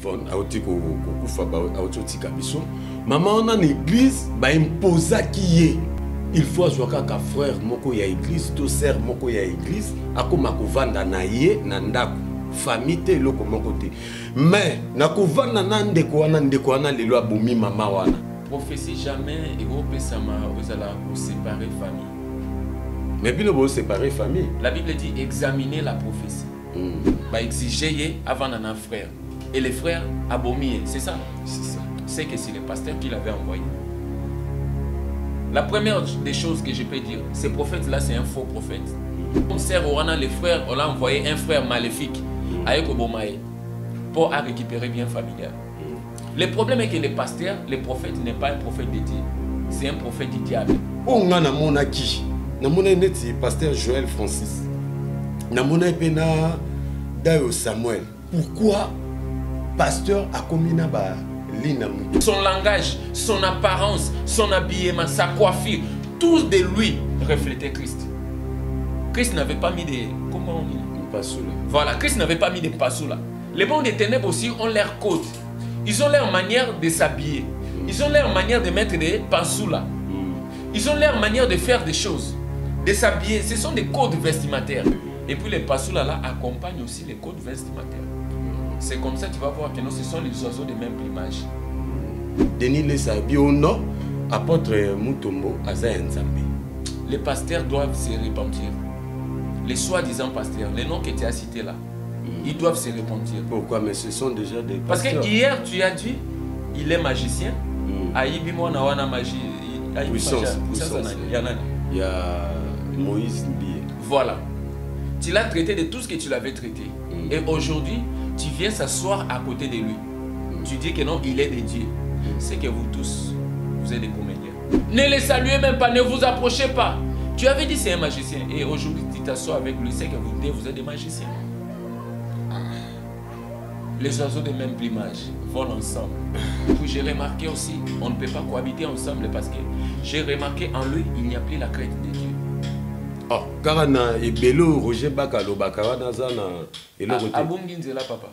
Yvonne aoti ko kufa ba aoti kabiso maman on en église ba imposa qui est il faut azwaka ka frère moko ya église to sœur moko ya église akoma kovanda na ye na ndako famille te loko moko te mais na kovanda na ndeko wana lelo abomi mama wana prophétie jamais et au pesama vous allez vous séparer famille. Mais bien vous séparer famille. La Bible dit examiner la prophétie. Bah exiger avant d'un frère et les frères abominent, c'est ça. C'est ça. C'est que c'est le pasteur qui l'avait envoyé. La première des choses que je peux dire, ce prophète là c'est un faux prophète. Comme sœur Orana, les frères, on a envoyé un frère maléfique avec Obomae pour récupérer bien familial. Le problème est que le pasteur, le prophète n'est pas un prophète de Dieu, c'est un prophète du diable. On a na monaki, na monaki pasteur Joël Francis, na monaki na Dayo Samuel. Pourquoi pasteur a commis na ba lina mutu? Son langage, son apparence, son habillement, sa coiffure, tout de lui reflétait Christ. Christ n'avait pas mis de... Comment on dit? Pasoula. Voilà, Christ n'avait pas mis de pasoula. Les bons des ténèbres aussi ont leur code. Ils ont leur manière de s'habiller. Ils ont leur manière de mettre des pasoula. Ils ont leur manière de faire des choses. De s'habiller. Ce sont des codes vestimentaires. Et puis les pasoula là accompagnent aussi les codes vestimentaires. C'est comme ça que tu vas voir que non, ce sont les oiseaux de même plumage. Denis Lesabi au nom, apôtre Mutombo, Aza Nzambe. Les pasteurs doivent se repentir. Les soi-disant pasteurs, les noms que tu as cités là, ils doivent se repentir. Pourquoi? Mais ce sont déjà des Parce pasteurs. que hier tu as dit, il est magicien. Aïbi Mwana Wana magie. Puissance. Il y a Moïse Ndié. Voilà. Tu l'as traité de tout ce que tu l'avais traité. Et aujourd'hui, tu viens s'asseoir à côté de lui. Tu dis que non, il est de Dieu. C'est que vous tous, vous êtes des comédiens. Ne les saluez même pas, ne vous approchez pas. Tu avais dit c'est un magicien. Et aujourd'hui, tu t'assois avec lui, c'est que vous êtes des magiciens. Les oiseaux de même plumage volent ensemble. Puis j'ai remarqué aussi, on ne peut pas cohabiter ensemble parce que j'ai remarqué en lui, il n'y a plus la crainte de Dieu. Oh, Karana et Bello, Roger Bakalo, Bakarana Zana et le côté. Abunginzela papa.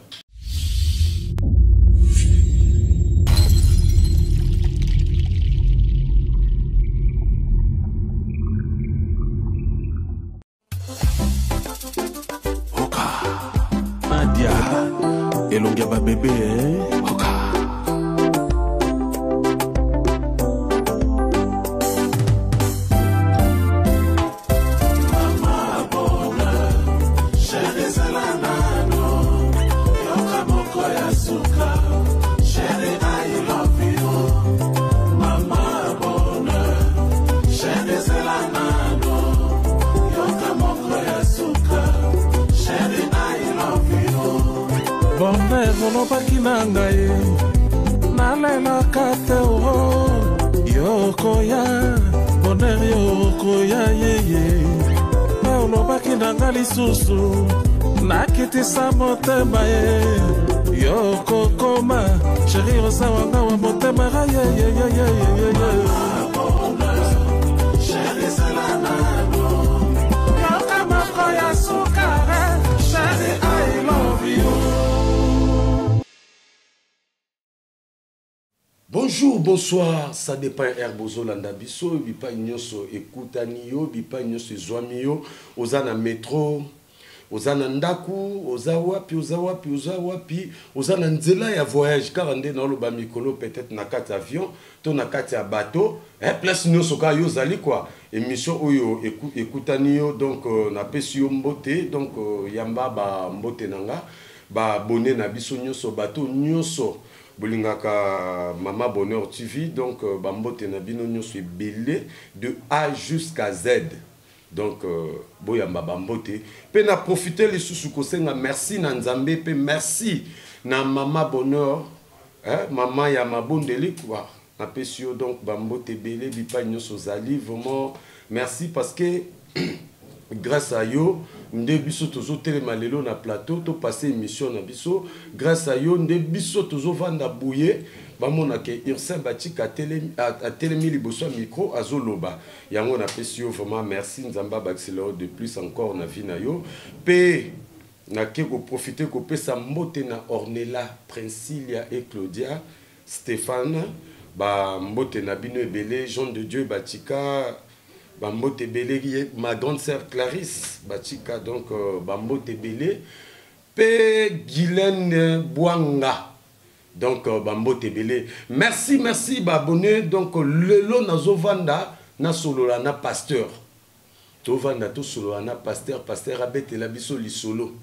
Nadia, Elonga bébé, Oka. Bonheur olobaki na ngai nalelaka te o yokoya bonheur yokoya yeye olobaki na ngai lisusu nakitisa motema ye yokokoma sheri osawanga wa motema ga yeyeyeyeyeye Bonjour, bonsoir, ça dépend Herbozo Landabiso, bipa nyoso ekutaniyo, bipa nyoso zwamiyo, ozana métro, ozana ndaku, ozawapi, ozana nzela ya voyage, car on est dans le bas mikolo, peut-être na kati avion, to na kati ya bateau, place nyoso ka yo zali quoi, émission oyo ekutaniyo, donc na pesi yo mbote, donc yamba ba mbote nanga, ba bonne na biso nyoso bateau nyoso. Bolingaka Mama Bonheur TV, donc Bambote Nabino Nyonso belé de A jusqu'à Z. Donc Boyamba Bambote. Pe na profiter les sous-sous-kosenga, merci na Nzambe, pe merci na Mama Bonheur, Mama Yama Bondeli quoi. Na pesio donc Bambote belé bipa Nyonso zali, vraiment merci parce que grâce à yo, nde biso tozo télémalelo na plateau, to passé émission na biso, grâce à yo, nde biso tozo vanda bouye, bamona ke Irsin Batik a télémi liboso micro azoloba. Yango na pesio vraiment merci Nzamba Baxilo de plus encore na vie na yo. Pe nake profiter kopesa mbote na Ornella, Princilia et Claudia, Stéphane, ba mbote na bino ebele, Jean de Dieu Batika, ba mbote ebele, ma grande sœur Clarisse Batika, donc ba mbote ebele, pe Guylaine Bouanga, donc ba mbote ebele. Merci, merci ba abonné, donc lelo nazo vanda na solola na pasteur. To vanda to solola na pasteur, pasteur abetela biso li solo.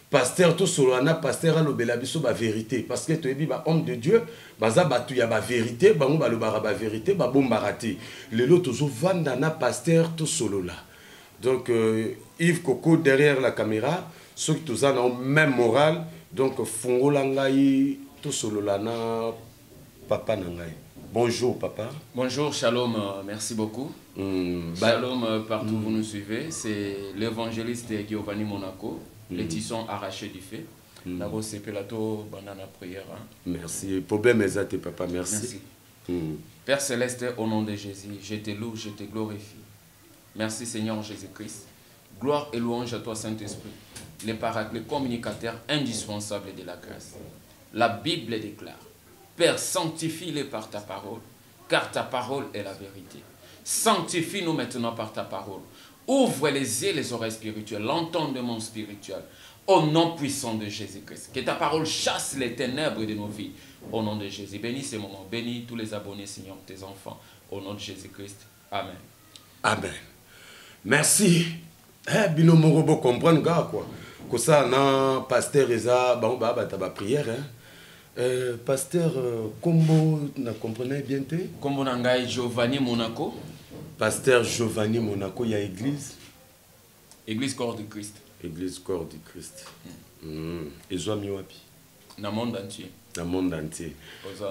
Pasteur tout solana pasteur a lobela biso ba vérité parce que tu es ba homme de Dieu baza batu ya ba vérité bango ba lobara ba vérité ba bombarati lelo tozo vanda na pasteur tout solola. Donc Yves Coco derrière la caméra ceux qui tous ont même moral donc fungola ngai tout solola na papa nangai. Bonjour papa. Bonjour, shalom, merci beaucoup. Shalom partout où vous nous suivez, c'est l'évangéliste Giovanni Monaco. Les tissons arrachés du fait. D'abord, c'est Pelato, banana prière. Merci. Problème exact, papa. Merci. Père Céleste, au nom de Jésus, je te loue, je te glorifie. Merci Seigneur Jésus-Christ. Gloire et louange à toi, Saint-Esprit, les paraclés communicateurs indispensables de la grâce. La Bible déclare, Père, sanctifie-les par ta parole, car ta parole est la vérité. Sanctifie-nous maintenant par ta parole. Ouvre les yeux, les oreilles spirituelles, l'entendement spirituel, au nom puissant de Jésus-Christ. Que ta parole chasse les ténèbres de nos vies, au nom de Jésus. Bénis ces moments, bénis tous les abonnés, Seigneur, tes enfants, au nom de Jésus-Christ. Amen. Amen. Merci. Bino morobo comprendre gars quoi. Que ça na pasteur Eza, bon bah ta prière pasteur Kombo na comprenez bien te? Kombo nangai Giovanni Monaco. Pasteur Giovanni Monaco, il y a église. Église Corps du Christ. Église Corps du Christ. Et Zoami Wapi. Dans le monde entier. Dans le monde entier.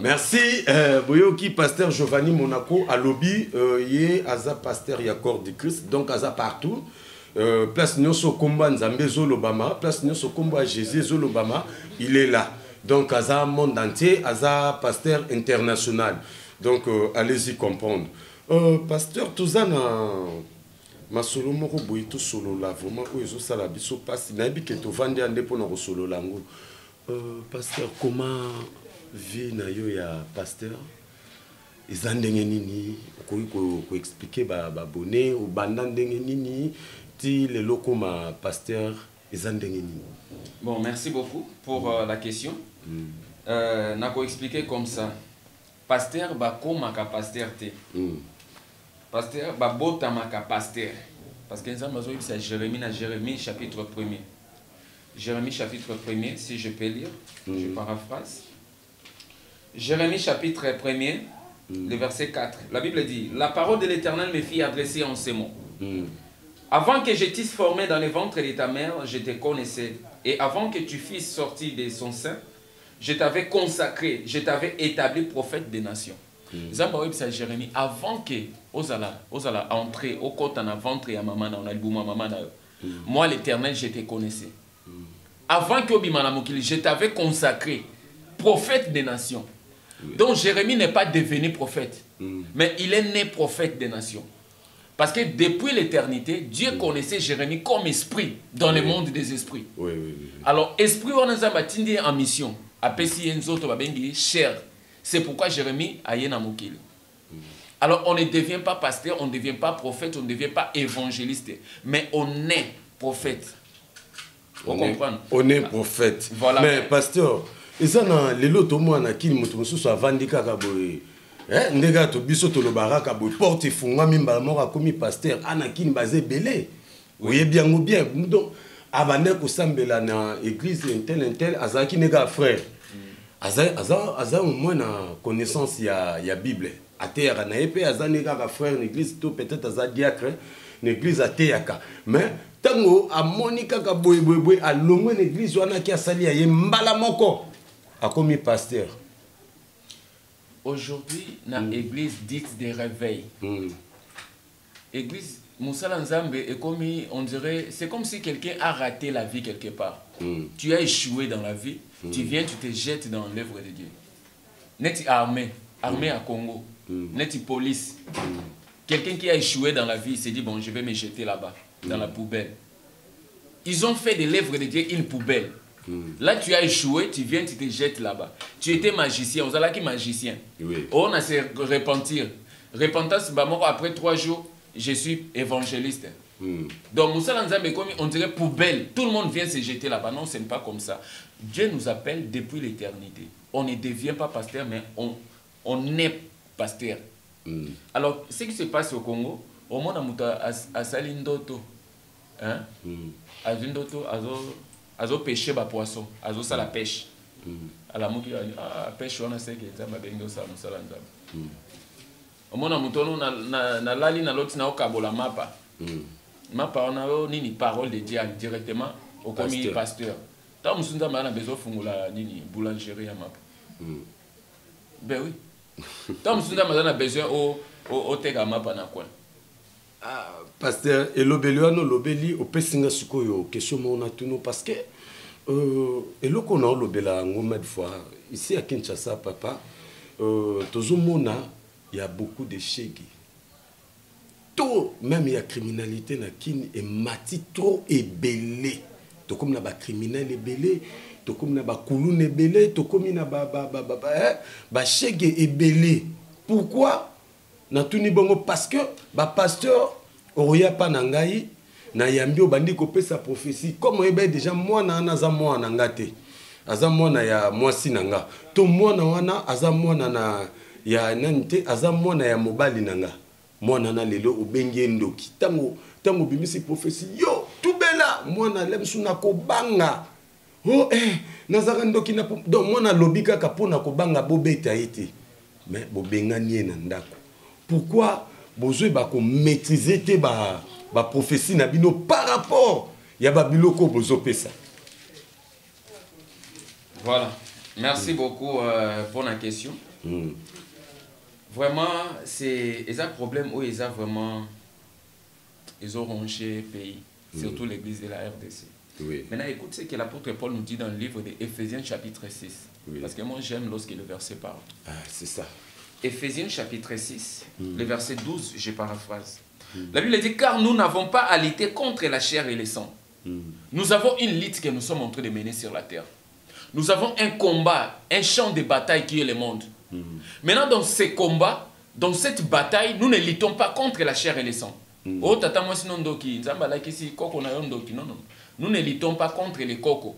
Merci. Boyoki, pasteur Giovanni Monaco, à lobby, il y a pasteur ya Corps du Christ, donc à partout. Place Nyoso Komba Nzambe Zolobama, place Nyoso Komba Jésus Zolobama, il est là. Donc à monde entier, à pasteur international. Donc allez-y comprendre. Pasteur Touzana masolo moko boyi to solo la vraiment ozo sala biso passe na bi ke to vandi ande pona ko solo lango. Pasteur, comment vie na yo ya pasteur ezandenge nini ko expliquer ba abonné ou banda ndenge nini ti le loko ma pasteur ezandenge nini. Bon, merci beaucoup pour la question. Na ko expliquer comme ça. Pasteur ba koma ka pasteur te. Pasteur, babota maka pasteur. Parce que nous avons besoin de Jérémie chapitre 1er. Jérémie chapitre 1er, si je peux lire, je paraphrase. Jérémie chapitre 1er, le verset 4. La Bible dit, la parole de l'Éternel me fit adresser en ces mots. Avant que je t'eusse formé dans le ventre de ta mère, je te connaissais. Et avant que tu fisses sortir de son sein, je t'avais consacré, je t'avais établi prophète des nations. Jérémie, avant que Osala entrer au côté en ventre à maman, moi l'Éternel, je te connaissais. Avant que je t'avais consacré prophète des nations. Donc Jérémie n'est pas devenu prophète, mais il est né prophète des nations. Parce que depuis l'éternité, Dieu connaissait Jérémie comme esprit dans le monde des esprits. Alors, esprit on a en mission. Cher. C'est pourquoi Jérémie a yé na mokili. Alors on ne devient pas pasteur, on ne devient pas prophète, on ne devient pas évangéliste, mais on est prophète. Vous comprenez? On est prophète. Voilà. Mais pasteur, et ça dans les lots au moins na qui mutu soit vandika ka boy. Ndega to biso to lo baraka boy porte funga mimba moko akomi pasteur ana kini bazé belé. Oui bien ou bien. Donc abane ko sambela na église intel azaki nega frère. Aza au moins na connaissance ya Bible. Ateyaka na épée azaneka ka frère l'église to peut-être aza diacre l'église ateyaka. Mais tango amonika ka boy a longwe l'église wana ki asali ya mbala moko akomi pasteur. Aujourd'hui na église dite des réveils. Église Moussala Nzambe est comme on dirait c'est comme si quelqu'un a raté la vie quelque part. Tu as échoué dans la vie. Tu viens, tu te jettes dans l'œuvre de Dieu. N'est-ce armée à Congo. N'est-ce police. Quelqu'un qui a échoué dans la vie, il s'est dit, bon, je vais me jeter là-bas, dans la poubelle. ils ont fait de l'œuvre de Dieu une poubelle. Là, tu as échoué, tu viens, tu te jettes là-bas. Tu étais magicien, vous allez qui magicien. Oui. On a se repentir. Repentance, après 3 jours, je suis évangéliste. Donc, Moussa Nzambe, on dirait poubelle. Tout le monde vient se jeter là-bas. Non, ce n'est pas comme ça. Dieu nous appelle depuis l'éternité. On ne devient pas pasteur, mais on est pasteur. Alors, ce qui se passe au Congo, au monde a Salindoto. Hein? A Zindoto, azo pêcher ba poisson, azo ça la pêche. À la mouki a pêche on a sait que ça m'a bengo ça Moussa Nzambe. Au monde a mutono na lali na loti na okabola mapa. Mapa on a nini parole de Dieu directement au commis pasteur. Tant Moussa Nzambe a besoin fungula nini boulangerie ya mapa. Ben oui. Tant Moussa Nzambe a besoin au tega mapa na quoi. Ah, pasteur elobeliano lobeli opesinga sikoyo question mona tuno parce que eloko na lobela ngoma de fois ici à Kinshasa papa tozomona il y a beaucoup de chèques tout même il y a criminalité na kini et mati trop ebelé to comme na ba criminel ebelé to comme na ba kulune ebelé to comme na ba chèques ebelé pourquoi na tuni bongo parce que ba pasteur oya pa na ngai na yambi obandi kopesa prophétie comme ebe déjà moi na aza moi na ngate aza moi na ya mwasi na nga to moi na wana aza moi na ya nante aza moi na ya mobali na nga moi na lelo obengi ndoki tango bimisi prophétie yo tubela moi na lemsu na kobanga oh nazaka ndoki na donc moi na lobika ka pona kobanga bobeta ete mais bobengani na ndako. Pourquoi besoin de maîtriser la prophétie nabino par rapport à babiloko bozo pesa. Voilà. Merci beaucoup pour la question. Vraiment, c'est un problème où ils ont vraiment rongé le pays, surtout l'église de la RDC. Oui. Maintenant, écoute ce que l'apôtre Paul nous dit dans le livre d'Éphésiens chapitre 6. Oui. Parce que moi, j'aime lorsque le verset parle. Ah, c'est ça. Éphésiens chapitre 6, le verset 12, je paraphrase. La Bible dit, car nous n'avons pas à lutter contre la chair et le sang. Nous avons une lutte que nous sommes en train de mener sur la terre. Nous avons un combat, un champ de bataille qui est le monde. Maintenant, dans ce combat, dans cette bataille, nous ne luttons pas contre la chair et le sang. Oh, tata moi sinon doki, nzamba kisi koko na doki. Non, non. Nous ne luttons pas contre les cocos.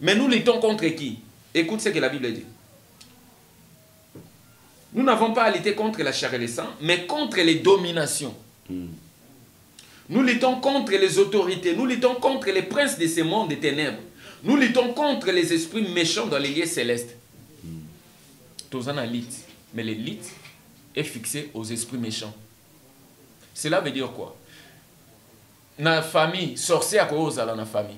Mais nous luttons contre qui? Écoute ce que la Bible dit. Nous n'avons pas à lutter contre la chair et le sang, mais contre les dominations. Nous luttons contre les autorités, nous luttons contre les princes de ce monde des ténèbres. Nous luttons contre les esprits méchants dans les lieux célestes. Tous en a lutte, mais les luttes est fixée aux esprits méchants. Cela veut dire quoi? La famille, sorcier à cause de la famille.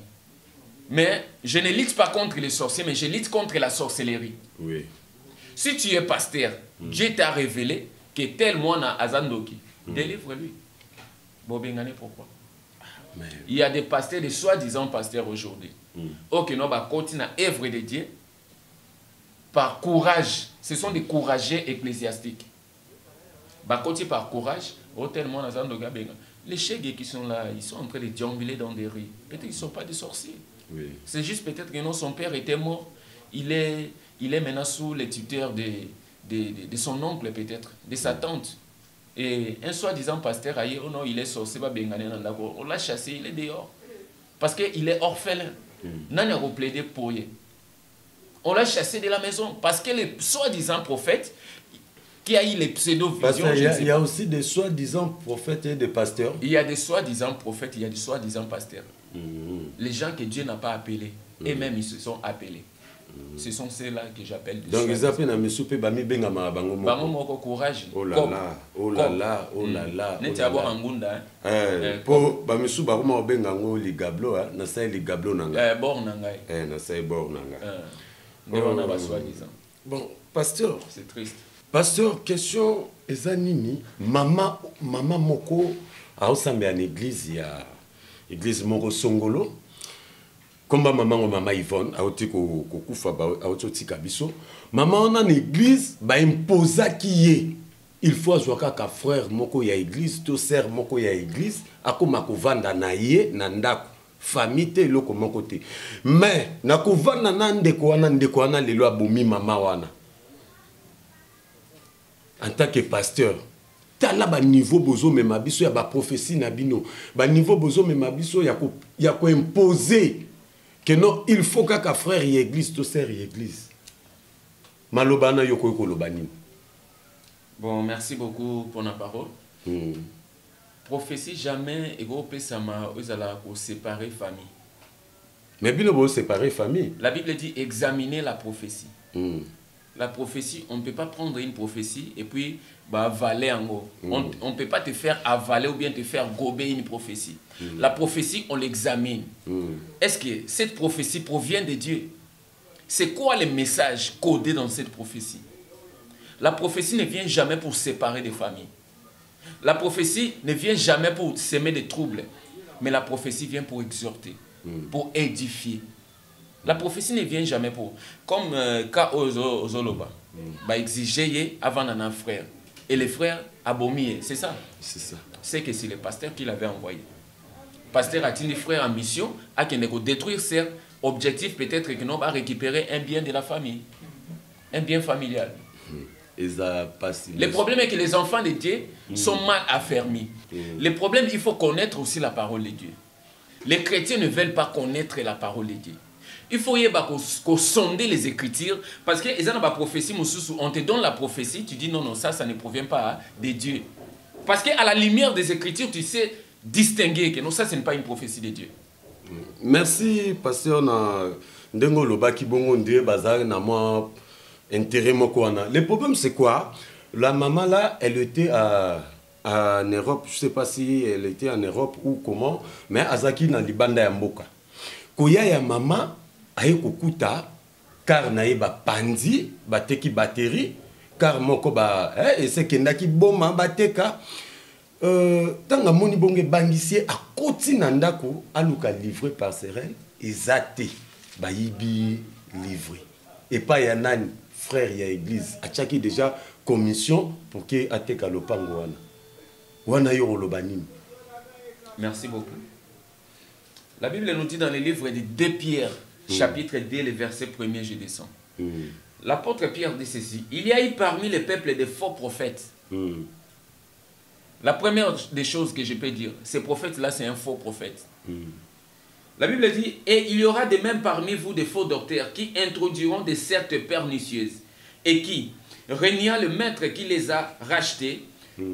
Mais je ne lutte pas contre les sorciers, mais je lutte contre la sorcellerie. Oui. Si tu es pasteur, Dieu t'a révélé que tel moine Azandoki, délivre-lui. Bobengane, pourquoi? Il y a des pasteurs, des soi-disant pasteurs aujourd'hui. Ok, non, bah, continue à œuvre de Dieu par courage. Ce sont des courageux ecclésiastiques. Bah, continue par courage. Oh, tel moine Azandoki, les chèques qui sont là, ils sont en train de déambuler dans des rues. Peut-être qu'ils ne sont pas des sorciers. Oui. C'est juste peut-être que non, son père était mort. Il est maintenant sous les tuteurs de son oncle peut-être, de sa tante. Et un soi-disant pasteur ailleurs, oh non, il est sorcier, on l'a chassé, il est dehors. Parce qu'il est orphelin. N'a replaidé pour lui. On l'a chassé de la maison. Parce que les soi-disant prophètes, qui a eu les pseudo-visions... Il y a aussi des soi-disant prophètes et des pasteurs. Il y a des soi-disant prophètes, il y a des soi-disant pasteurs. Les gens que Dieu n'a pas appelés, et même ils se sont appelés. Ce sont ceux-là que j'appelle des donc ils appellent à monsieur Bami Bengama Bango courage. Oh là là, oh là là, oh là là. N'est-ce pas Angunda? Pour Bamisu Baruma Bengango li gablo na sai li gablo nanga. Bor nangai. Na sai bor nanga. On a pas soi-disant. Bon, pasteur, c'est triste. Pasteur, question ezanini mama moko a osambe en église ya église Moro Songolo. Comme maman Yvonne a été kokufa a été kabiso maman on a une église ba imposa qui est il faut avoir ka frère moko ya église to sœur moko ya église akoma ko vanda na ye na ndako famille te eloko moko te. Mais nakovanda na ndeko wana lelo abomi mama wana. En tant que pasteur, tala ba niveau bozo mema biso ya ba prophétie na bino, ba niveau bozo mema biso ya ko imposer que non, il faut qu'un frère y église, tout sert y église. Malobana yoko yoko lobani. Bon, merci beaucoup pour la parole. Prophétie jamais ego pesama ozala ko séparer famille. Mais bino bo séparer famille. La Bible dit examiner la prophétie. La prophétie, on ne peut pas prendre une prophétie et puis avaler en haut. On ne peut pas te faire avaler ou bien te faire gober une prophétie. La prophétie, on l'examine. Est-ce que cette prophétie provient de Dieu? C'est quoi le message codé dans cette prophétie? La prophétie ne vient jamais pour séparer des familles. La prophétie ne vient jamais pour semer des troubles. Mais la prophétie vient pour exhorter, pour édifier. La prophétie ne vient jamais pour... Comme quand Ozoloba, exiger avant un frère. Et les frères abominaient, c'est ça? C'est ça. C'est que c'est le pasteur qui l'avait envoyé. Le pasteur a dit les frères en mission à détruire ses objectifs, peut-être que nous va récupérer un bien de la famille. Un bien familial. Le problème est que les enfants de Dieu sont mal affermis. Le problème, il faut connaître aussi la parole de Dieu. Les chrétiens ne veulent pas connaître la parole de Dieu. Il faut sonder les Écritures parce que ils ont la prophétie, on te donne la prophétie, tu dis non, ça ne provient pas de Dieu. Parce qu'à la lumière des Écritures, tu sais distinguer que non, ça ce n'est pas une prophétie de Dieu. Merci, pasteur. Ndengo Lobaki Bongo Ndé Bazar na moi intérêt mokwana. Le problème c'est quoi? La maman là, elle était en Europe, je sais pas si elle était en Europe ou comment, mais Azaki na libanda ya mboka. Koya ya maman aye kokuta car naye ba pandi bateki batterie car moko ba ese kendaki boma bateka tanga moni bonge bangisie akoti na ndako aluka livré par Serel ezate bayibi livré et pas ya nani frère ya église achaki déjà commission pour que ateka lopango wana yo lobani. Merci beaucoup. La Bible nous dit dans le livre de 2 Pierre, chapitre 2, le verset 1er, je descends. L'apôtre Pierre dit ceci: il y a eu parmi les peuples des faux prophètes. La première des choses que je peux dire, ces prophètes-là, c'est un faux prophète. La Bible dit: et il y aura de même parmi vous des faux docteurs qui introduiront des sectes pernicieuses et qui, reniant le maître qui les a rachetés,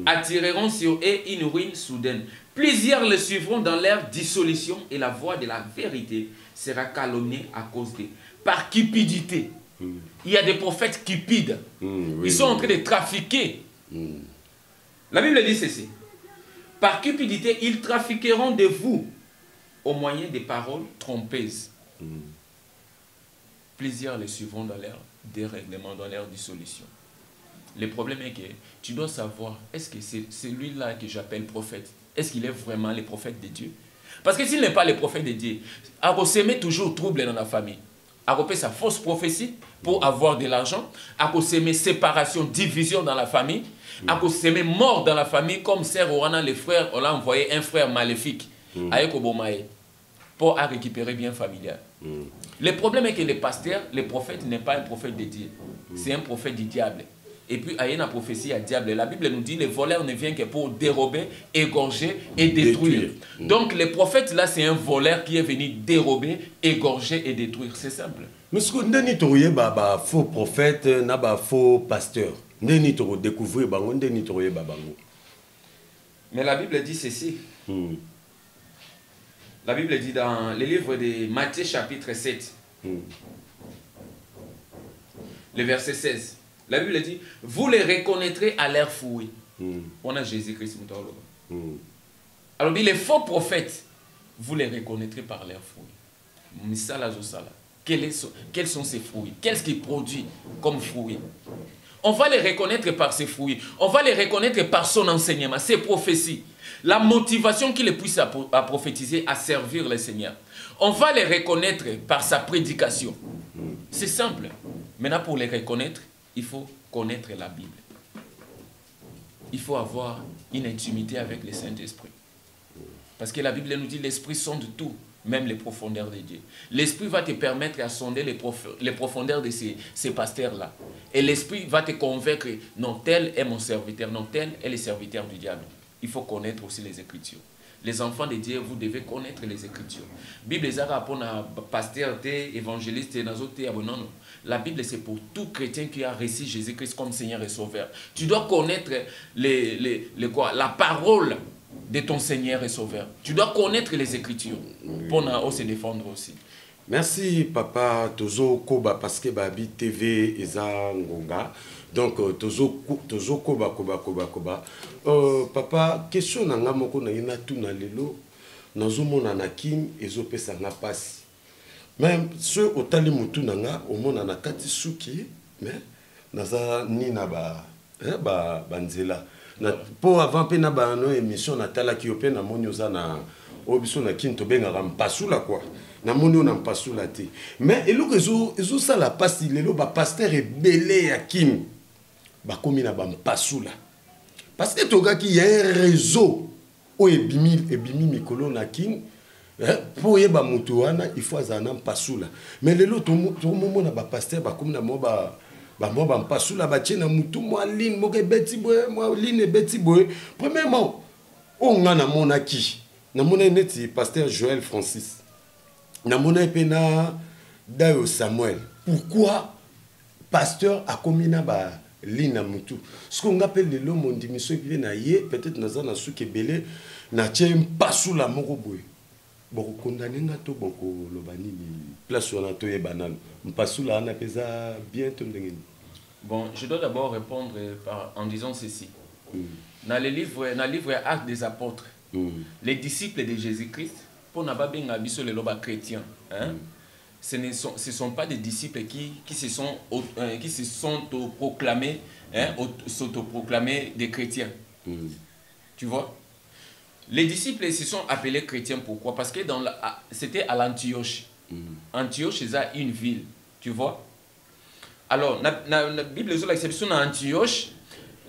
attireront sur eux une ruine soudaine. Plusieurs le suivront dans leur dissolution et la voie de la vérité sera calomniée à cause d'eux. Par cupidité. Il y a des prophètes cupides. Ils sont en train de trafiquer. La Bible dit ceci: par cupidité, ils trafiqueront de vous au moyen des paroles trompeuses. Plusieurs le suivront dans leur dérèglement, dans leur dissolution. Le problème est que tu dois savoir, est-ce que c'est celui-là que j'appelle prophète? Est-ce qu'il est vraiment le prophète de Dieu? Parce que s'il n'est pas le prophète de Dieu, il met toujours trouble dans la famille. Il fait sa fausse prophétie pour avoir de l'argent. Il met séparation, division dans la famille. Il met mort dans la famille, comme Sœur Orana, les frères, on a envoyé un frère maléfique avec Obomae pour récupérer bien familial. Le problème est que le pasteur, le prophète n'est pas un prophète de Dieu. C'est un prophète du diable. Et puis, il y a une prophétie à diable. La Bible nous dit, le voleur ne vient que pour dérober, égorger et détruire. Donc, le prophète, là, c'est un voleur qui est venu dérober, égorger et détruire. C'est simple. Mais ce qu'on dit, il y a faux prophète, il y a faux pasteur. Mais la Bible dit ceci. La Bible dit dans le livre de Matthieu, chapitre 7, le verset 16. La Bible dit, vous les reconnaîtrez à leurs fruits. On a Jésus-Christ. Alors, les faux prophètes, vous les reconnaîtrez par leurs fruits. Quels sont ces fruits? Qu'est-ce qu'ils produisent comme fruits? On va les reconnaître par ses fruits. On va les reconnaître par son enseignement, ses prophéties. La motivation qui les pousse à prophétiser, à servir le Seigneur. On va les reconnaître par sa prédication. C'est simple. Maintenant, pour les reconnaître, il faut connaître la Bible. Il faut avoir une intimité avec le Saint-Esprit. Parce que la Bible nous dit l'Esprit sonde tout. même les profondeurs de Dieu. L'Esprit va te permettre à sonder les profondeurs de ces pasteurs-là. Et l'Esprit va te convaincre, non, tel est mon serviteur, non, tel est le serviteur du diable. Il faut connaître aussi les Écritures. Les enfants de Dieu, vous devez connaître les Écritures. La Bible est pour pasteur, évangéliste, non, non. La Bible, c'est pour tout chrétien qui a reçu Jésus-Christ comme Seigneur et Sauveur. Tu dois connaître la parole de ton Seigneur et Sauveur. Tu dois connaître les Écritures pour se défendre aussi. Merci papa Tozo Koba parce que Babi TV eza ngonga. Donc Tozo Koba. Papa question nanga moko na ina tuna lelo nazomona na king ezopesa nga pasi. Même ceux otali mutu nanga omona na kati suki mais naza ni na banzela. Pour avant pe na ba no émission na tala ki ope na moni oza na obiso na king to benga mpasula quoi. Na moni na mpasula te. Mais eloko ezo sala pasi lelo ba pasteur ebele ya king ba komi na ba mpasula. Parce que toga ki y a un réseau o ebimi mikolo na king pour yeba mutu wana il faut azana mpasula. Mais lelo to mona ba pasteur ba komi na mo ba mpasula ba tchena mutu mo ligne mo ke beti boy mo ligne beti boy. Premièrement on ngana mona ki na mona neti pasteur Joël Francis na mona pena Dayo Samuel. Pourquoi pasteur a commis na ba ligne na mutu? Ce qu'on appelle le long mon dimission qui na yé peut-être na zana suke belé na tchè mpasula moko boy. Boko condamné nga to boko lobani ni place wana to ye banal. Mpasula na pesa bien to ndengeni. Bon, je dois d'abord répondre en disant ceci. Dans le livre Actes des Apôtres, les disciples de Jésus-Christ, pour n'ababenga biso les loba chrétiens, ce sont pas des disciples qui se sont proclamés, s'autoproclamés des chrétiens. Tu vois? Les disciples se sont appelés chrétiens. Pourquoi? Parce que c'était à l'Antioche. Antioche, c'est une ville. Tu vois? Alors, la Bible est l'exception à Antioche.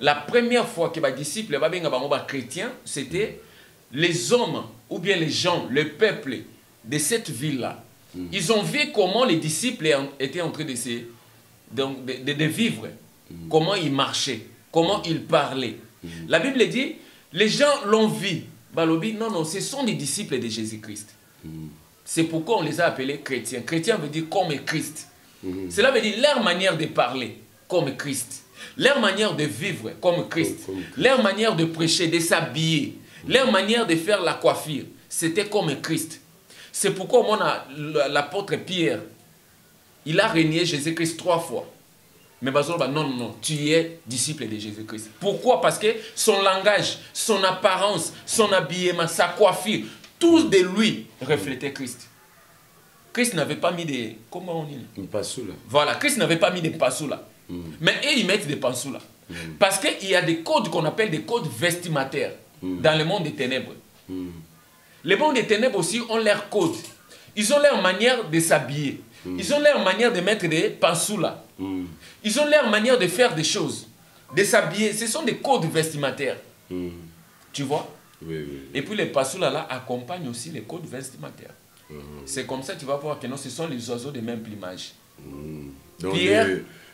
La première fois que les disciples chrétiens, c'était les hommes ou bien les gens, le peuple de cette ville-là. Ils ont vu comment les disciples étaient en train de vivre, comment ils marchaient, comment ils parlaient. La Bible dit, les gens l'ont vu. Balobi, non, ce sont des disciples de Jésus-Christ. C'est pourquoi on les a appelés chrétiens. Chrétien veut dire comme Christ. Cela veut dire leur manière de parler comme Christ. Leur manière de vivre comme Christ. Leur manière de prêcher, de s'habiller. Leur manière de faire la coiffure. C'était comme Christ. C'est pourquoi l'apôtre Pierre, il a régné Jésus-Christ 3 fois. Mais non, tu es disciple de Jésus-Christ. Pourquoi? Parce que son langage, son apparence, son habillement, sa coiffure, tout de lui reflétait Christ. Christ n'avait pas mis des... Comment on dit? Mpasula. Voilà, Christ n'avait pas mis des passoula. Mais eux, ils mettent des passoula. Parce qu'il y a des codes qu'on appelle des codes vestimentaires dans le monde des ténèbres. Les mondes des ténèbres aussi ont leurs codes. Ils ont leur manière de s'habiller. Ils ont leur manière de mettre des passoula. Ils ont leur manière de faire des choses, de s'habiller. Ce sont des codes vestimentaires. Tu vois? Oui. Et puis les passoula là accompagnent aussi les codes vestimentaires. C'est comme ça que tu vas voir que non, ce sont les oiseaux de même plumage. Donc Pierre,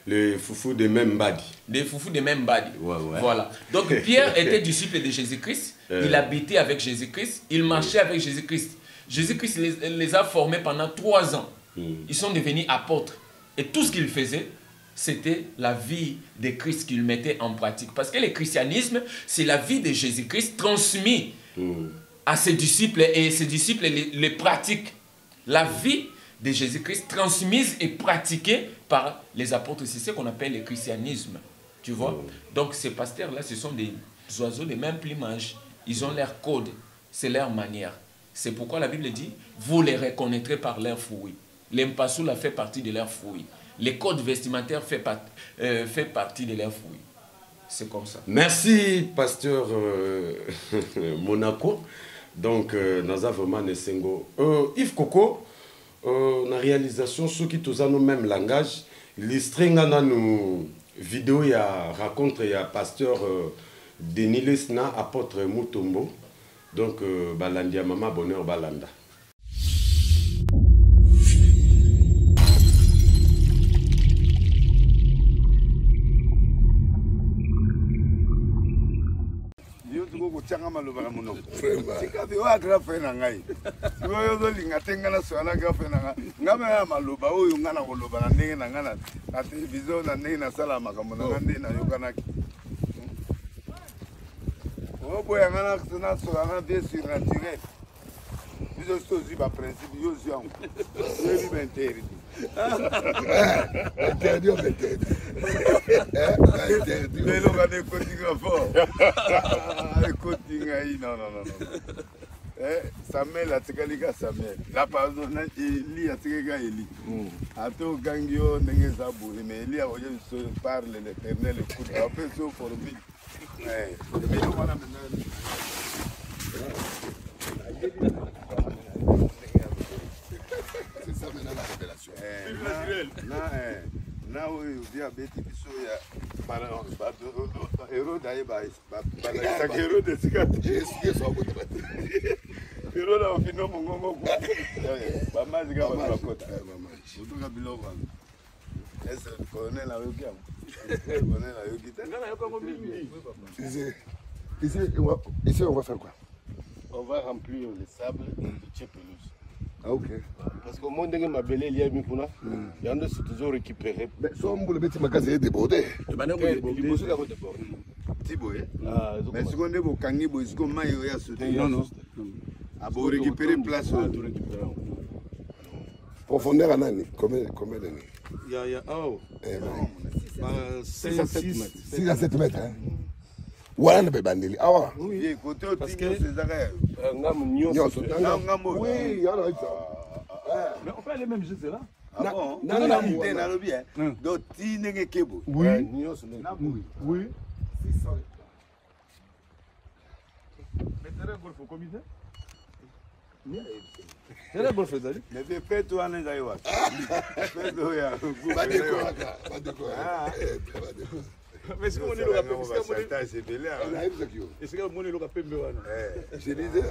les foufous de même badi. Les foufous de même badi. Ouais. Voilà. Donc Pierre était disciple de Jésus-Christ. Il habitait avec Jésus-Christ. Il marchait avec Jésus-Christ. Jésus-Christ les a formés pendant 3 ans. Ils sont devenus apôtres. Et tout ce qu'ils faisaient, c'était la vie de Christ qu'ils mettaient en pratique. Parce que le christianisme, c'est la vie de Jésus-Christ transmise à ses disciples. Et ses disciples les pratiquent. La vie de Jésus-Christ transmise et pratiquée par les apôtres. C'est ce qu'on appelle le christianisme. Tu vois? Donc ces pasteurs-là, ce sont des oiseaux de même plumage. Ils ont leur code. C'est leur manière. C'est pourquoi la Bible dit, vous les reconnaîtrez par leurs fruits. L'Mpasula fait partie de leurs fruits. Les codes vestimentaires fait partie de leurs fruits. C'est comme ça. Merci, pasteur Monaco. Donc, nous avons vraiment Nessengo. Yves Coco, la réalisation, ceux qui ont le même langage, illustré dans nos vidéos, il y a raconte, il y a pasteur Denis Lesna, apôtre Mutombo. Donc, Balandia Mama Bonheur Balanda. kotianga maloba na monoko sikabi oyo agrafe na ngai oyo ozolinga te ngai nasoyana grafe na ngai ngai mea maloba oyo ngai na koloba na ndenge na ngai na televizio na ndenge nasala makambo na ngai nde nayokanaki oboya ngai nasoyana bien surnaturel biso soki ozwi baprincipe yo ozwi yango oyebi bainterdit elonga nde ekotinga fort ekoti ngai non Samuel atikali ka Samuel la pardon na Eli atikali ka Eli ate okangi yo ndenge eza boye mais Eli akoye biso parle l'éternel écoute ape so formi wana maintenant c'est ça maintenant la révélation na oyo via beti biso ya Hérode aye balakisaka Hérode esika Hérode afino mongongo bamazi kaka bato bakota otoka biloko wana ese colonel ayoki yango colonel ayoki te ngana yokango mingi ici on va faire quoi? On va remplir le sable de pelouse. Ah ok. Parce qu'au monde de ma belle il y a mis pour il y en a qui toujours récupéré. Mais soit on voulait mettre ma case débordé. Le banane débordé. Il faut la débordé. Tiboye. Ah, mais ce qu'on est au kangi boy, ce qu'on m'a eu à sauter. Non. Ah bon, récupérer place. Profondeur à nani? Combien d'années? Il y a 6 à 7 mètres. Voilà le bandeli. Ah ouais. Oui, côté au tigre, c'est arrêt. Oui, il y en a ça. Mais on fait les mêmes gestes là. Ah bon? Non, bien. Donc, ti n'est kebo. Oui. Oui. 600. Mais t'as un golf au comité? T'as un golf d'ailleurs? Mais fais-toi un aïwa. Fais-toi ya. Pas de quoi. Mais est-ce que mon élo a pembe? Est-ce que mon élo a pembe? Je disais.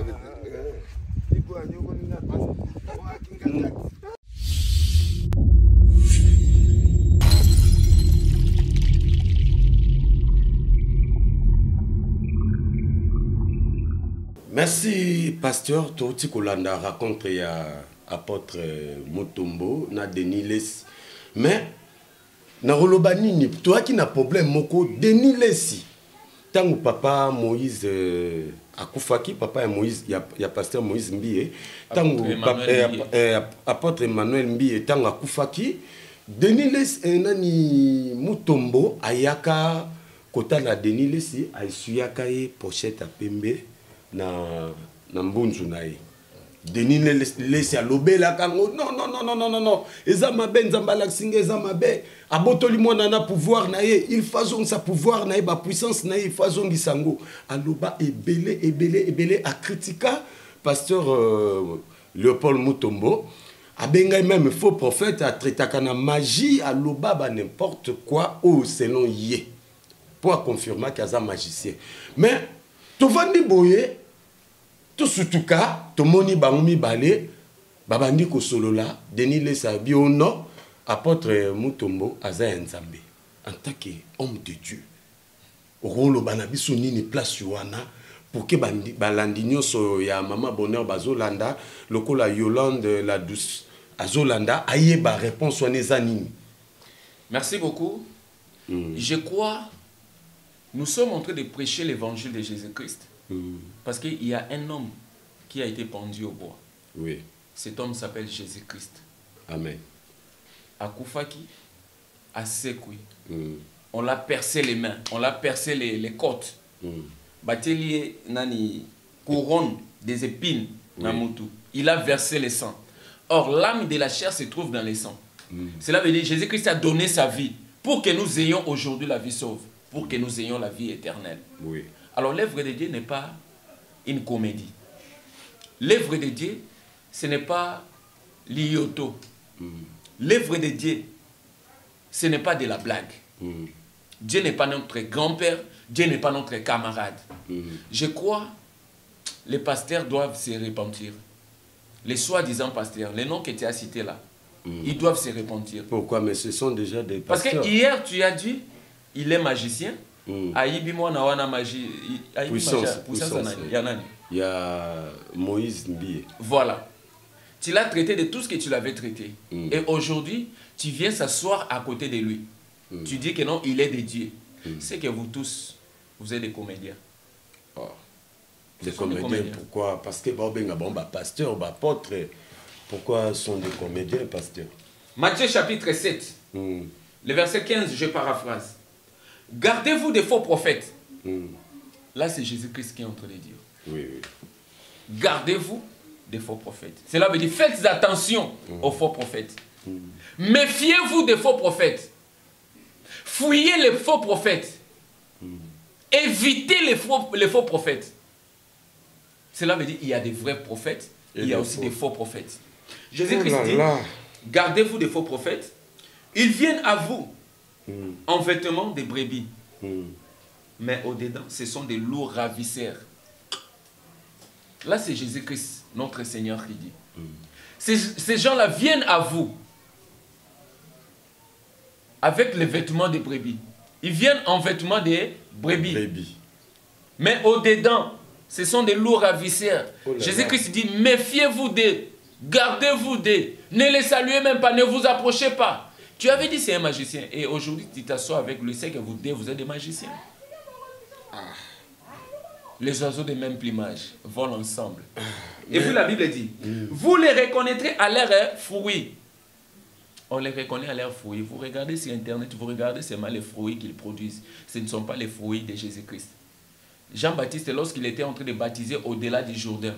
Merci, pasteur. Touti Kolanda raconte ya apôtre Mutombo na Denis Lessi. Mais na roloba nini toi qui na problème moko Denis Lessi. Tango papa Moïse akufaki papa Moïse ya pasteur Moïse Mbie tango apôtre Emmanuel Mbie tango akufaki Denis Lessi nani Mutombo ayaka kota na Denis Lessi aisuyaka ye pochette a pembe na mbunzu na ye. Denis Lessi alobela kango non eza mabe nzamba laksinga eza mabe abotoli mwana na pouvoir na ye il faisons sa pouvoir na ye ba puissance na ye il faisons gisango aloba ebele a critica pasteur Léopold Mutombo abenga même faux prophète a traitaka na magie aloba ba n'importe quoi ou selon ye pour confirmer qu'il y a magicien mais tovandi boye tout surtout cas tomoni bangomi balé babandi ko solola Denis Lessi abi ono apôtre Mutombo aza nzambe en tant qu'homme de Dieu rolo banabiso nini place wana pour que balandi nyonso ya mama bonheur bazolanda lokola Yolande la douce azolanda ayeba réponse wana eza nini. Merci beaucoup. Je crois nous sommes en train de prêcher l'évangile de Jésus-Christ. Parce qu'il y a un homme qui a été pendu au bois. Oui. Cet homme s'appelle Jésus-Christ. Amen. Akufaki, Asekui. On l'a percé les mains, on l'a percé les côtes. Batelier nani couronne des épines namutu. Il a versé le sang. Or l'âme de la chair se trouve dans le sang. Cela veut dire que Jésus-Christ a donné sa vie pour que nous ayons aujourd'hui la vie sauve, pour que nous ayons la vie éternelle. Oui. Alors l'œuvre de Dieu n'est pas une comédie. L'œuvre de Dieu, ce n'est pas l'ioto. L'œuvre de Dieu, ce n'est pas de la blague. Dieu n'est pas notre grand-père, Dieu n'est pas notre camarade. Je crois les pasteurs doivent se repentir. Les soi-disant pasteurs, les noms que tu as cités là, ils doivent se repentir. Pourquoi? Mais ce sont déjà des pasteurs. Parce que hier tu as dit, il est magicien. Aïbi moi na wana magie. Puissance. Il y a Moïse Mbie. Voilà. Tu l'as traité de tout ce que tu l'avais traité. Et aujourd'hui, tu viens s'asseoir à côté de lui. Tu dis que non, il est de Dieu. C'est que vous tous, vous êtes des comédiens. Oh. Des comédiens, pourquoi? Parce que bon, pasteur, apôtre, pourquoi sont des comédiens, pasteur? Matthieu chapitre 7, le verset 15, je paraphrase. Gardez-vous des faux prophètes. Là, c'est Jésus-Christ qui est en train de dire. Oui, oui. Gardez-vous des faux prophètes. Cela veut dire, faites attention aux faux prophètes. Méfiez-vous des faux prophètes. Fouillez les faux prophètes. Évitez les faux prophètes. Cela veut dire qu'il y a des vrais prophètes, et il y a aussi des faux prophètes. Jésus-Christ dit, gardez-vous des faux prophètes. Ils viennent à vous en vêtements de brebis. Mais au-dedans, ce sont des loups ravisseurs. Là, c'est Jésus-Christ, notre Seigneur, qui dit. Ces gens-là viennent à vous avec les vêtements de brebis. Ils viennent en vêtements de brebis. Mais au-dedans, ce sont des loups ravisseurs. Jésus-Christ dit, méfiez-vous d'eux, gardez-vous d'eux, ne les saluez même pas, ne vous approchez pas. Tu avais dit c'est un magicien, et aujourd'hui tu t'assois avec lui, c'est que vous êtes des magiciens. Les oiseaux de même plumage volent ensemble. Et puis la Bible dit, vous les reconnaîtrez à leurs fruits. On les reconnaît à leurs fruits. Vous regardez sur Internet, vous regardez seulement les fruits qu'ils produisent. Ce ne sont pas les fruits de Jésus-Christ. Jean-Baptiste, lorsqu'il était en train de baptiser au-delà du Jourdain,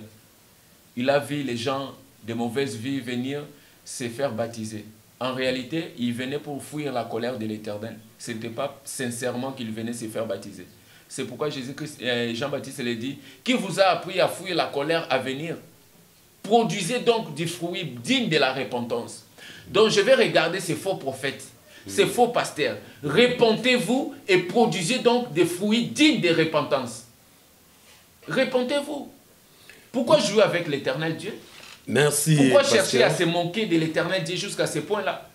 il a vu les gens de mauvaise vie venir se faire baptiser. En réalité, ils venaient pour fuir la colère de l'Éternel. Ce n'était pas sincèrement qu'ils venaient se faire baptiser. C'est pourquoi Jean-Baptiste lui dit, qui vous a appris à fuir la colère à venir? Produisez donc du fruit digne de la repentance. Donc je vais regarder ces faux prophètes, ces faux pasteurs. Repentez-vous et produisez donc des fruits dignes de repentance. Repentez-vous. Pourquoi jouer avec l'Éternel Dieu? Merci. Pourquoi chercher à se moquer de l'Éternel Dieu jusqu'à ce point-là?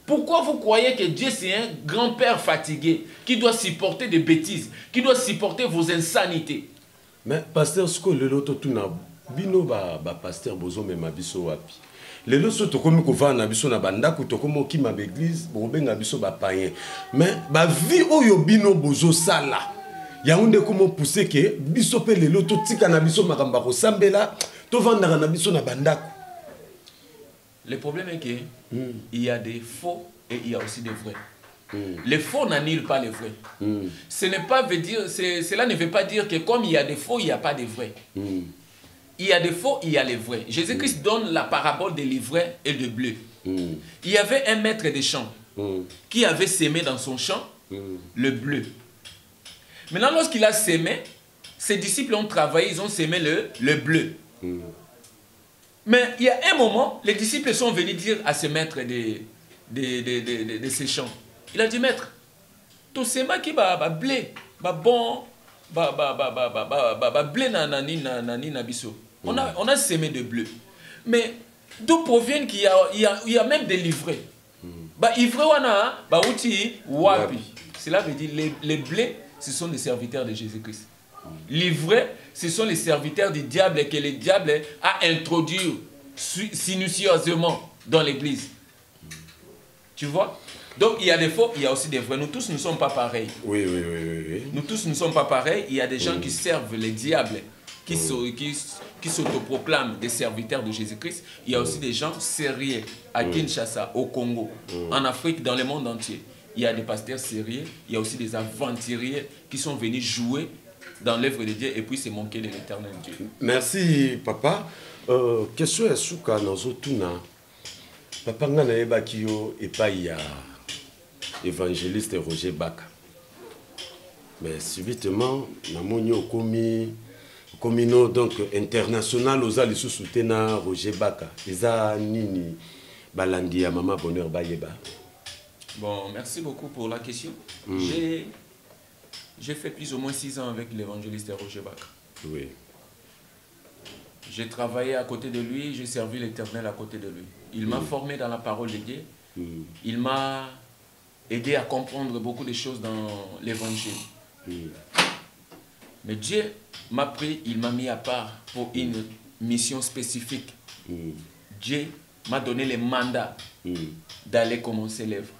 Pourquoi vous croyez que Dieu c'est un grand-père fatigué qui doit supporter des bêtises, qui doit supporter vos insanités? Mais pasteur, ce que le loto tout na bino pasteur bozo me mabiso wapi. Le loto to komi ko va na biso na bandako to komo ki ma église bo benga biso ba païen. Mais ba vie oyo bino bozo sala. Ya unde komo pousser que biso pe le loto tika na biso makamba ko sambela to vanda na biso na bandako. Le problème est qu'il y a des faux et il y a aussi des vrais. Les faux n'annulent pas les vrais. Cela ne veut pas dire que comme il y a des faux, il n'y a pas de vrais. Il y a des faux, il y a les vrais. Jésus-Christ donne la parabole de l'ivraie et de bleu. Il y avait un maître des champs qui avait sémé dans son champ le bleu. Maintenant, lorsqu'il a sémé, ses disciples ont travaillé, ils ont sémé le bleu. Mais il y a un moment, les disciples sont venus dire à ce maître de ces champs. Il a dit, maître, tout ce qui va blé, blé na biso. On a semé de bleu. Mais d'où provient qu'il y a même des livrets. Cela veut dire les blés, ce sont les serviteurs de Jésus-Christ. Livrés, ce sont les serviteurs du diable que le diable a introduit sinueusement dans l'église. Tu vois? Donc il y a des faux, il y a aussi des vrais. Nous tous ne sommes pas pareils. Oui. Nous tous ne sommes pas pareils. Il y a des gens qui servent les diables, qui s'autoproclament des serviteurs de Jésus-Christ. Il y a aussi des gens sérieux à Kinshasa, au Congo, en Afrique, dans le monde entier. Il y a des pasteurs sérieux, il y a aussi des aventuriers qui sont venus jouer dans l'œuvre de Dieu et puis se manquer de l'éternel Dieu. Merci, papa. Question est souka nazotuna. Papa ngana ebakio et pas il y a évangéliste Roger Baka. Mais subitement, namonio komino donc international oza lisu soutena Roger Baka. Eza nini balandi ya mama bonheur bayeba. Bon, merci beaucoup pour la question. J'ai fait plus ou moins 6 ans avec l'évangéliste Roger Baka. Oui. J'ai travaillé à côté de lui, j'ai servi l'Éternel à côté de lui. Il m'a formé dans la parole de Dieu. Il m'a aidé à comprendre beaucoup de choses dans l'évangile. Mais Dieu m'a pris, il m'a mis à part pour une mission spécifique. Dieu m'a donné le mandat d'aller commencer l'œuvre.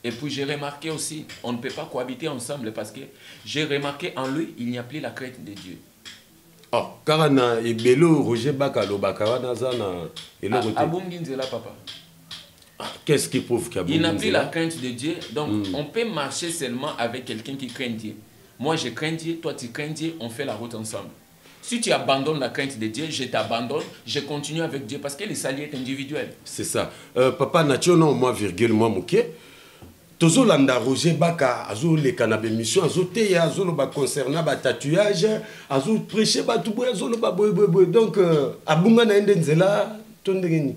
Et puis j'ai remarqué aussi, on ne peut pas cohabiter ensemble parce que j'ai remarqué en lui, il n'y a plus la crainte de Dieu. Oh, car na ebelo Roger Baka lo bakawana zana Abungi nzela papa. Qu'est-ce qui prouve qu'il y a Il n'a plus la crainte de Dieu, donc on peut marcher seulement avec quelqu'un qui craint Dieu. Moi je crains Dieu, toi tu crains Dieu, on fait la route ensemble. Si tu abandonnes la crainte de Dieu, je t'abandonne, je continue avec Dieu parce que le salut est individuel. C'est ça. Papa Natio, non, moi, virgule, moi, mouké. Tozo landa Roger Baka, azo le cannabis mission, azo te azo lo ba concernant ba tatouage, azo prêcher ba tout boy, azo lo ba boy. Donc, abunga na ndenzela, tondengeni.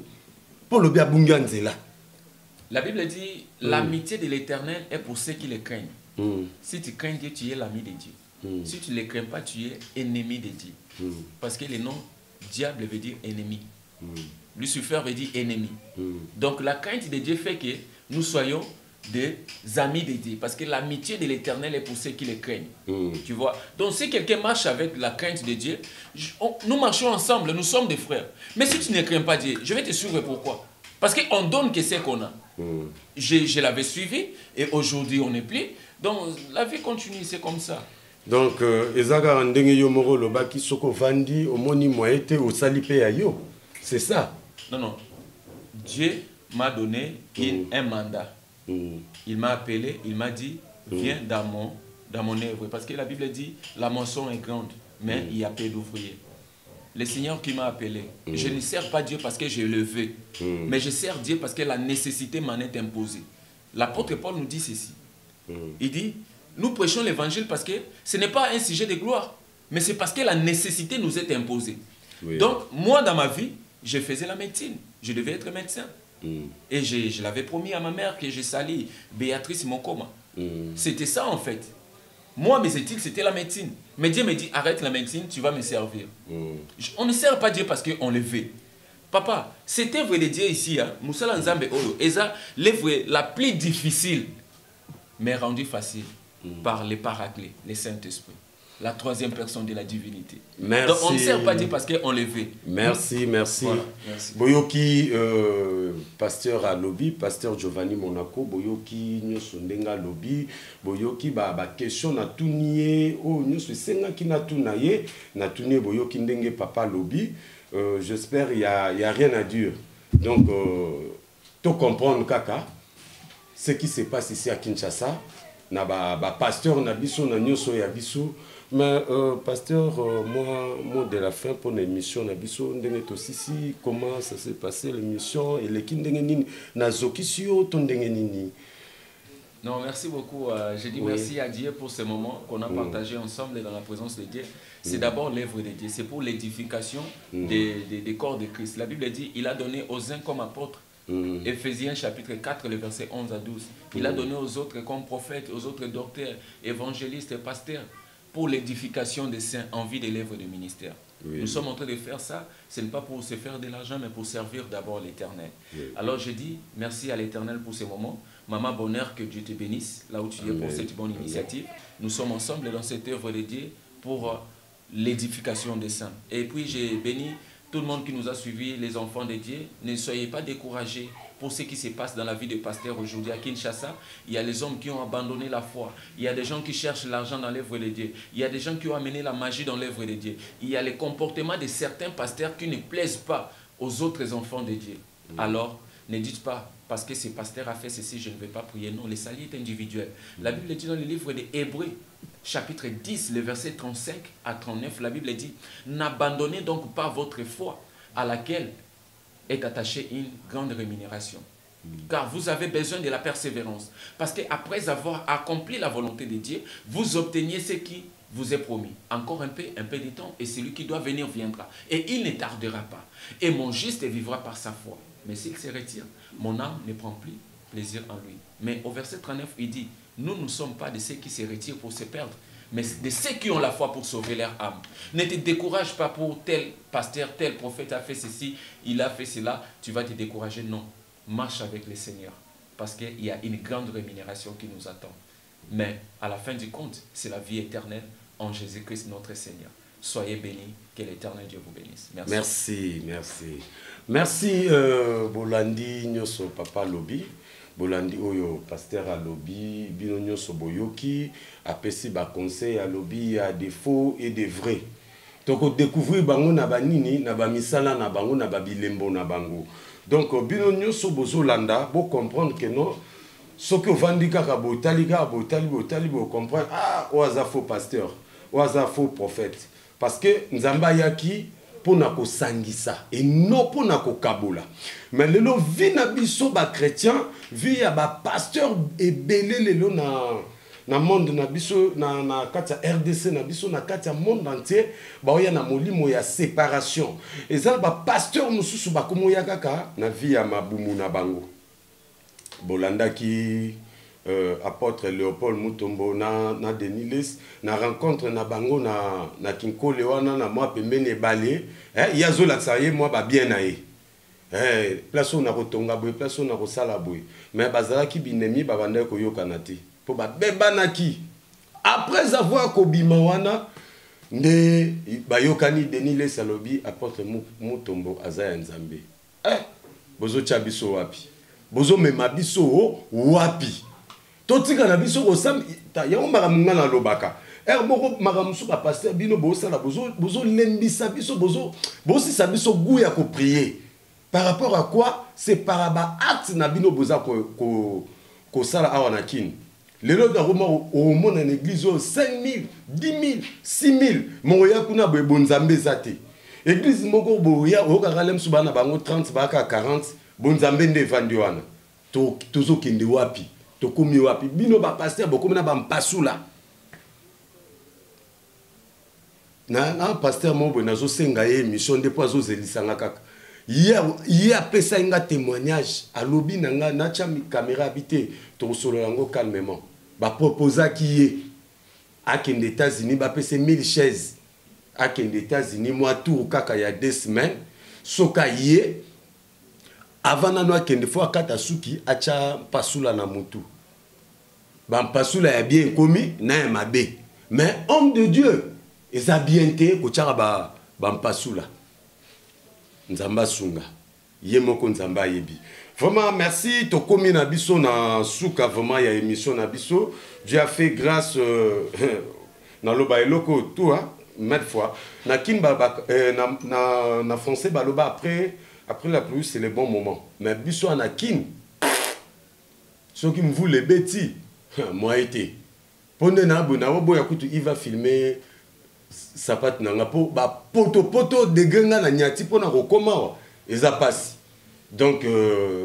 Pour le bien abunga nzela. La Bible dit, l'amitié de l'Éternel est pour ceux qui le craignent. Si tu crains Dieu, tu es l'ami de Dieu. Si tu ne le crains pas, tu es ennemi de Dieu. Parce que le nom diable veut dire ennemi. Lucifer veut dire ennemi. Donc la crainte de Dieu fait que nous soyons des amis de Dieu. Parce que l'amitié de l'Éternel est pour ceux qui le craignent. Tu vois. Donc si quelqu'un marche avec la crainte de Dieu, nous marchons ensemble, nous sommes des frères. Mais si tu ne crains pas Dieu, je vais te suivre pourquoi? Parce qu'on donne que c'est qu'on a. Je l'avais suivi et aujourd'hui on n'est plus. Donc la vie continue, c'est comme ça. Donc, Ezaga Ndenge Yomoro Lobaki Soko Vandi, Omoni Moete, Osalipe Ayo. C'est ça. Non. Dieu m'a donné un mandat. Il m'a appelé, il m'a dit, viens dans mon œuvre. Parce que la Bible dit, la moisson est grande, mais il y a peu d'ouvriers. Le Seigneur qui m'a appelé, je ne sers pas Dieu parce que je le veux, mais je sers Dieu parce que la nécessité m'en est imposée. L'apôtre Paul nous dit ceci. Il dit, nous prêchons l'évangile parce que ce n'est pas un sujet de gloire, mais c'est parce que la nécessité nous est imposée. Donc, moi, dans ma vie, je faisais la médecine. Je devais être médecin. Et je l'avais promis à ma mère que je salis Béatrice Mokoma. C'était ça, en fait. Moi, mes études, c'était la médecine. Mais Dieu me dit, arrête la médecine, tu vas me servir. On ne sert pas Dieu parce qu'on le veut. Papa, cette œuvre de Dieu ici, Moussala Nzambe Olo, l'œuvre la plus difficile, mais rendue facile par les paraclés, les Saint-Esprit, la troisième personne de la divinité. Merci. Donc on ne sert pas Dieu parce qu'on le veut. Merci. Voilà, merci. Boyoki, pasteur à lobby, pasteur Giovanni Monaco, Boyoki, Nyosondenga lobby, Boyoki, question na tuniye, Nyoso senga ki na tunaye, na tuniye Boyoki ndenge papa lobby. J'espère il y a rien à dire. Donc, tout comprendre kaka, ce qui se passe ici à Kinshasa. Na pasteur na biso na nyoso ya biso mais pasteur moi mot de la fin pour l'émission na biso ndenge tosisi comment ça s'est passé l'émission et les kindenge nini na zokisio to ndenge nini. Non, merci beaucoup. Je dis merci à Dieu pour ce moment qu'on a partagé ensemble dans la présence de Dieu. C'est d'abord l'œuvre de Dieu, c'est pour l'édification des corps de Christ. La Bible dit, il a donné aux uns comme apôtres. Éphésiens chapitre 4, le verset 11 à 12. Il a donné aux autres comme prophètes, aux autres docteurs, évangélistes et pasteurs pour l'édification des saints en vue de l'œuvre du ministère. Nous sommes en train de faire ça, ce n'est pas pour se faire de l'argent, mais pour servir d'abord l'Éternel. Alors je dis merci à l'Éternel pour ce moment. Maman Bonheur, que Dieu te bénisse, là où tu es pour cette bonne initiative. Nous sommes ensemble dans cette œuvre de Dieu pour l'édification des saints. Et puis j'ai béni tout le monde qui nous a suivis, les enfants de Dieu. Ne soyez pas découragés pour ce qui se passe dans la vie des pasteurs aujourd'hui à Kinshasa. Il y a les hommes qui ont abandonné la foi. Il y a des gens qui cherchent l'argent dans l'œuvre de Dieu. Il y a des gens qui ont amené la magie dans l'œuvre de Dieu. Il y a les comportements de certains pasteurs qui ne plaisent pas aux autres enfants de Dieu. Alors, ne dites pas, parce que ce pasteur a fait ceci, je ne vais pas prier. Non, le salut est individuel. La Bible dit dans le livre des Hébreux, chapitre 10, le verset 35 à 39, la Bible dit, n'abandonnez donc pas votre foi à laquelle est attachée une grande rémunération. Car vous avez besoin de la persévérance. Parce qu'après avoir accompli la volonté de Dieu, vous obteniez ce qui vous est promis. Encore un peu de temps, et celui qui doit venir viendra. Et il ne tardera pas. Et mon juste vivra par sa foi. Mais s'il se retire, mon âme ne prend plus plaisir en lui. Mais au verset 39, il dit, nous ne sommes pas de ceux qui se retirent pour se perdre, mais de ceux qui ont la foi pour sauver leur âme. Ne te décourage pas pour tel pasteur, tel prophète a fait ceci, il a fait cela, tu vas te décourager. Non, marche avec le Seigneur, parce qu'il y a une grande rémunération qui nous attend. Mais à la fin du compte, c'est la vie éternelle en Jésus-Christ notre Seigneur. Soyez bénis, que l'Éternel Dieu vous bénisse. Merci. Merci Bolandi Nyoso Papa Lobi. Bolandi Oyo Pasteur à Lobi, Bino Nyoso Boyoki, apesi ba conseil à Lobi, à des faux et des vrais. Donc découvrir bango na banini, na ba misala na bango na ba bilembo na bango. Donc Bino Nyoso Bozolanda, bo comprendre que non. Ce que vandi kaka botali bo comprendre oaza faux pasteur, oaza faux prophète parce que nzamba yaki pona ko sangisa et non pona ko kabola. Mais lelo vi na biso ba chrétien, vi ya ba pasteur ebele lelo na monde na biso na kata RDC na biso na kata monde entier ba oya na molimo ya séparation. Eza ba pasteur mususu ba komo ya kaka na vi ya mabumu na bango. Bolanda qui apôtre Léopold Mutombo na Denilis na rencontre na bango na Kinkole wana na moi pembene balé yazo la saye moi ba bien naé place on a rotonga boy place on a rosala boy mais bazala ki binemi ba banda ko yokana te po ba bebana ki après avoir kobima wana nde ba yokani Denilis alobi apôtre Mutombo azaya nzambe bozo chabiso wapi bozo mema biso wapi totika na biso osam yango maramunga na lobaka boko maramusu ba pasteur bino bosala bozo lembisa biso bozo sa biso goût ya ko prier par rapport à quoi c'est par ba acte na bino boza ko sala awa na kin lelo da roma au monde en église 5000 10000 6000 moya kuna bo bonzambe zate église moko boya okalem subana bango 30 baka 40 bonzambe nde vandi wana tozo kende wapi tokomi wapi bino ba pasteur bokomi na ba mpasula na pasteur mobo nazo senga ye mission de poizo zelisanga kaka hier pesa inga témoignage alobi nanga na chami caméra habité to solo yango calmement ba proposa ki ye akende États-Unis ba pesa 1000 chaises akende États-Unis moi tour kaka ya 2 semaines soka ye avant na kende fois kata suki acha pasula na mutu ban pasula ya bien komi na mabe mais homme de Dieu eza bien te ko tchara ban pasula nzamba sunga ye moko nzamba yebi vraiment merci to komi na biso na suka vraiment ya émission na biso Dieu a fait grâce na loba eloko tout mille fois na kimba na français baloba après la pluie, c'est le bon moment. Mais biso anakin, ceux qui me voulaient les bêtis, moi été. Pendant il va filmer sa patte nanga po ba poto de ganga na nyati pona ko koma eza passe. Donc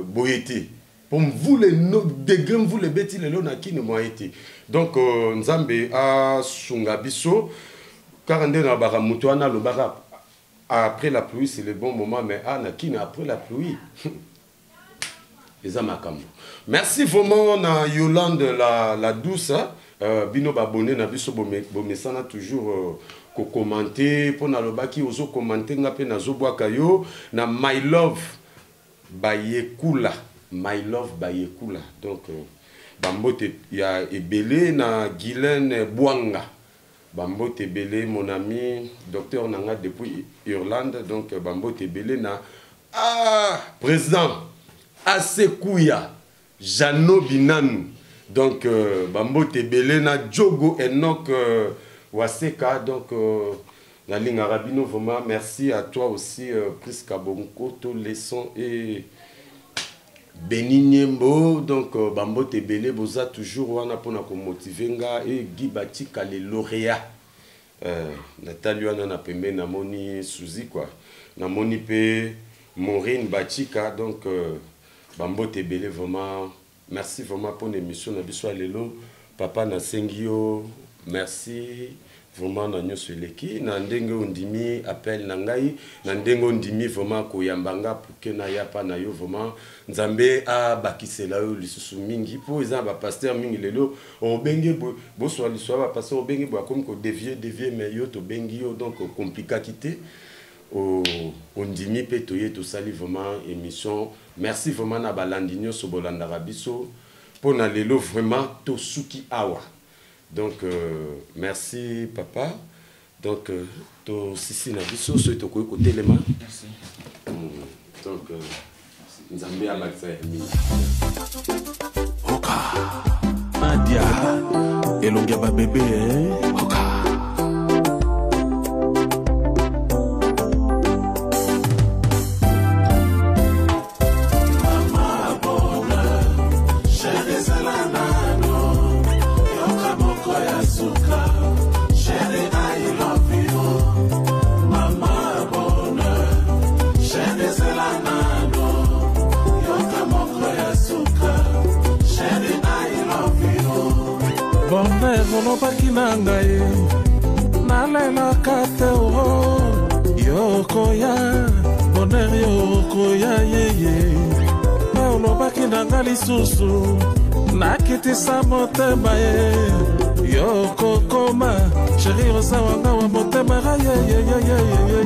boyete. Pour me voulaient de ganga vous les bêtis le lo na kin moi été. Donc nzambe a sunga biso 42 na bara mutu ana lo bara. Après la pluie, c'est le bon moment, mais après la pluie, les amakambo. Merci vraiment à Yolande la douce, bino babone na biso bomesana toujours ko commenter pour na lobaki ozo commenter ngape na zobwaka yo na my love bayekula donc bambote ya ebele na Guylaine Bwanga. Bambo Tebele, mon ami, docteur Nanga depuis Irlande, donc Bambo Tebele na président Asekouya Jano Binanu, donc Bambo Tebele na Djogo Enoch Waseka, donc la ligne arabino, vraiment merci à toi aussi, Pris Kabonko, tous les sons et Beninyembo, donc Bambo Tebele, Boza toujours wana pona ko motivenga et Guy Batika les lauréats. Nathalie wana na pembe na moni Suzy quoi. Na moni pe Maureen Batika, donc Bambo Tebele vraiment merci vraiment pour l'émission na biso lelo papa na sengio merci vraiment na nyoso eleki na ndenge ondimi appel na ngai na ndenge ondimi vraiment ko yambanga pour que na ya pa na yo vraiment nzambe a bakisela yo lisusu mingi po eza ba pasteur mingi lelo o benge bo so liso ba pasteur o benge bo comme ko dévier mais yo to bengi yo donc compliqué o ondimi pe to ye to sali vraiment émission merci vraiment na balandinyo so bolanda rabiso pour lelo vraiment tosuki awa. Donc merci papa. Donc to sisi na biso so to ko côté les mains. Merci. Donc nzambe abakisa mi. Oka. Nadia. Elongia ba bébé Oka. Bonheur olobaki na ngai nalelaka te yokoya bonheur yokoya yeye olobaki na ngai lisusu nakitisa motema ye yokokoma sheri osawanga wa motema yeyeyeyeyeye